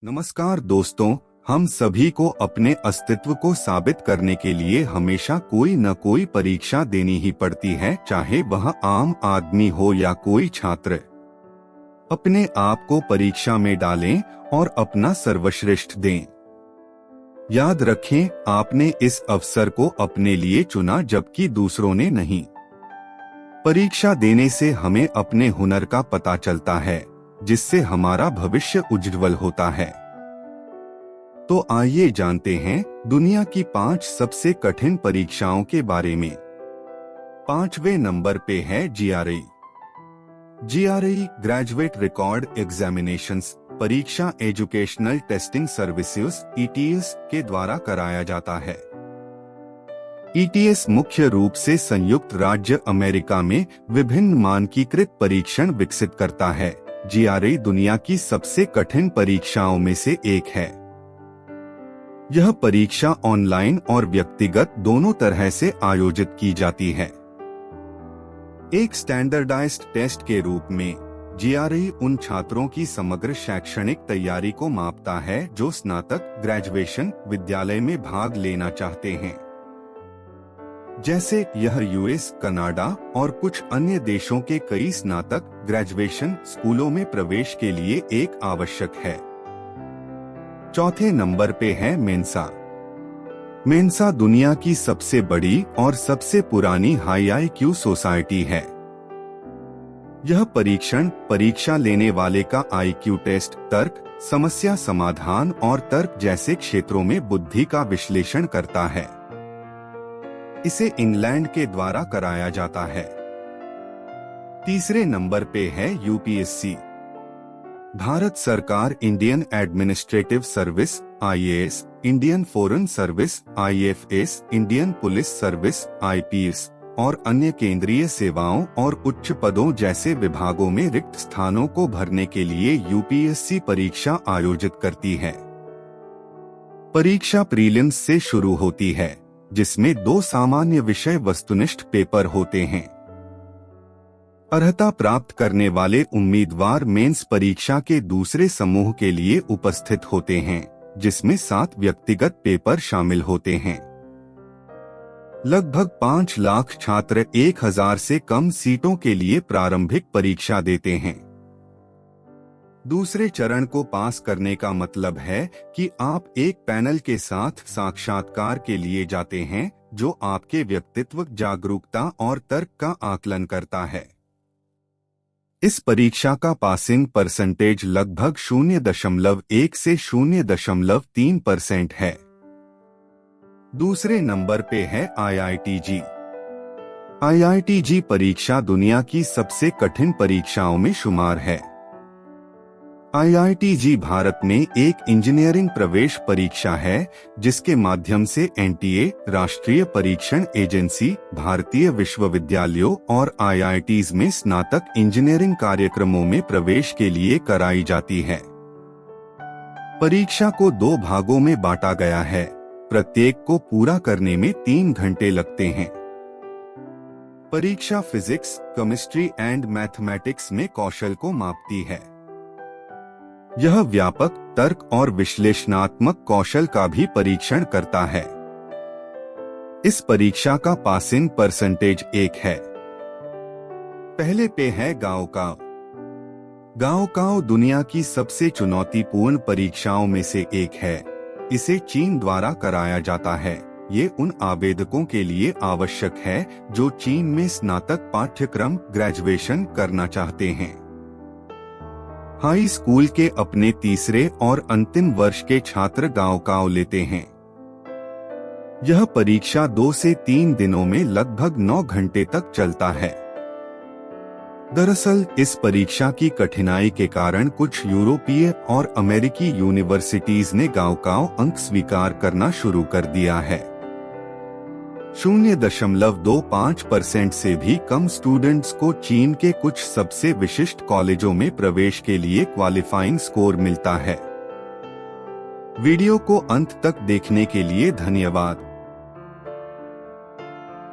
नमस्कार दोस्तों, हम सभी को अपने अस्तित्व को साबित करने के लिए हमेशा कोई न कोई परीक्षा देनी ही पड़ती है, चाहे वह आम आदमी हो या कोई छात्र। अपने आप को परीक्षा में डालें और अपना सर्वश्रेष्ठ दें। याद रखें, आपने इस अवसर को अपने लिए चुना, जबकि दूसरों ने नहीं। परीक्षा देने से हमें अपने हुनर का पता चलता है, जिससे हमारा भविष्य उज्ज्वल होता है। तो आइए जानते हैं दुनिया की 5 सबसे कठिन परीक्षाओं के बारे में। 5वें नंबर पे है GRE। GRE graduate record examinations परीक्षा एजुकेशनल टेस्टिंग सर्विसेज ETS के द्वारा कराया जाता है। ETS मुख्य रूप से संयुक्त राज्य अमेरिका में विभिन्न मानकीकृत परीक्षण विकसित करता है। GRE दुनिया की सबसे कठिन परीक्षाओं में से एक है। यह परीक्षा ऑनलाइन और व्यक्तिगत दोनों तरह से आयोजित की जाती है। एक स्टैंडर्डाइज्ड टेस्ट के रूप में GRE उन छात्रों की समग्र शैक्षणिक तैयारी को मापता है जो स्नातक ग्रेजुएशन विद्यालय में भाग लेना चाहते हैं। जैसे यह US, कनाडा और कुछ अन्य देशों के कई स्नातक ग्रेजुएशन स्कूलों में प्रवेश के लिए एक आवश्यक है। चौथे नंबर पे है मेंसा। मेंसा दुनिया की सबसे बड़ी और सबसे पुरानी हाई IQ सोसाइटी है। यह परीक्षा लेने वाले का IQ टेस्ट तर्क, समस्या समाधान और तर्क जैसे क्षेत्रों में बुद्धि का विश्लेषण करता है। इसे इंग्लैंड के द्वारा कराया जाता है। तीसरे नंबर पे है UPSC। भारत सरकार Indian administrative service IAS, Indian foreign service IFS, Indian police service IPS और अन्य केंद्रीय सेवाओं और उच्च पदों जैसे विभागों में रिक्त स्थानों को भरने के लिए UPSC परीक्षा आयोजित करती है। परीक्षा प्रीलिम्स से शुरू होती है, जिसमें 2 सामान्य विषय वस्तुनिष्ठ पेपर होते हैं। अर्हता प्राप्त करने वाले उम्मीदवार मेंस परीक्षा के दूसरे समूह के लिए उपस्थित होते हैं, जिसमें 7 व्यक्तिगत पेपर शामिल होते हैं। लगभग 5 लाख छात्र 1000 से कम सीटों के लिए प्रारंभिक परीक्षा देते हैं। दूसरे चरण को पास करने का मतलब है कि आप एक पैनल के साथ साक्षात्कार के लिए जाते हैं, जो आपके व्यक्तित्व, जागरूकता और तर्क का आकलन करता है। इस परीक्षा का पासिंग परसेंटेज लगभग 0.1 से 0.3% है। दूसरे नंबर पे है IITG। IITG परीक्षा दुनिया की सबसे कठिन परीक्षाओं में शुमार है। IITG भारत में एक इंजीनियरिंग प्रवेश परीक्षा है, जिसके माध्यम से NTA, राष्ट्रीय परीक्षण एजेंसी, भारतीय विश्वविद्यालयों और IITs में स्नातक इंजीनियरिंग कार्यक्रमों में प्रवेश के लिए कराई जाती है। परीक्षा को 2 भागों में बांटा गया है। प्रत्येक को पूरा करने में 3 घंटे लगते हैं। परीक्षा फिजिक्स, केमिस्ट्री एंड मैथमेटिक्स में कौशल को मापती है। यह व्यापक तर्क और विश्लेषणात्मक कौशल का भी परीक्षण करता है। इस परीक्षा का पासिंग परसेंटेज 1 है। पहले पे है गाओकाव। गाओकाव दुनिया की सबसे चुनौतीपूर्ण परीक्षाओं में से एक है। इसे चीन द्वारा कराया जाता है। ये उन आवेदकों के लिए आवश्यक है जो चीन में स्नातक पाठ्यक्रम ग्रेजुएशन करना चाहते हैं। हाई स्कूल के अपने तीसरे और अंतिम वर्ष के छात्र गाओकाव लेते हैं। यह परीक्षा 2 से 3 दिनों में लगभग 9 घंटे तक चलता है। दरअसल इस परीक्षा की कठिनाई के कारण कुछ यूरोपीय और अमेरिकी यूनिवर्सिटीज ने गाओकाव अंक स्वीकार करना शुरू कर दिया है। 0.25% से भी कम स्टूडेंट्स को चीन के कुछ सबसे विशिष्ट कॉलेजों में प्रवेश के लिए क्वालिफाइंग स्कोर मिलता है। वीडियो को अंत तक देखने के लिए धन्यवाद।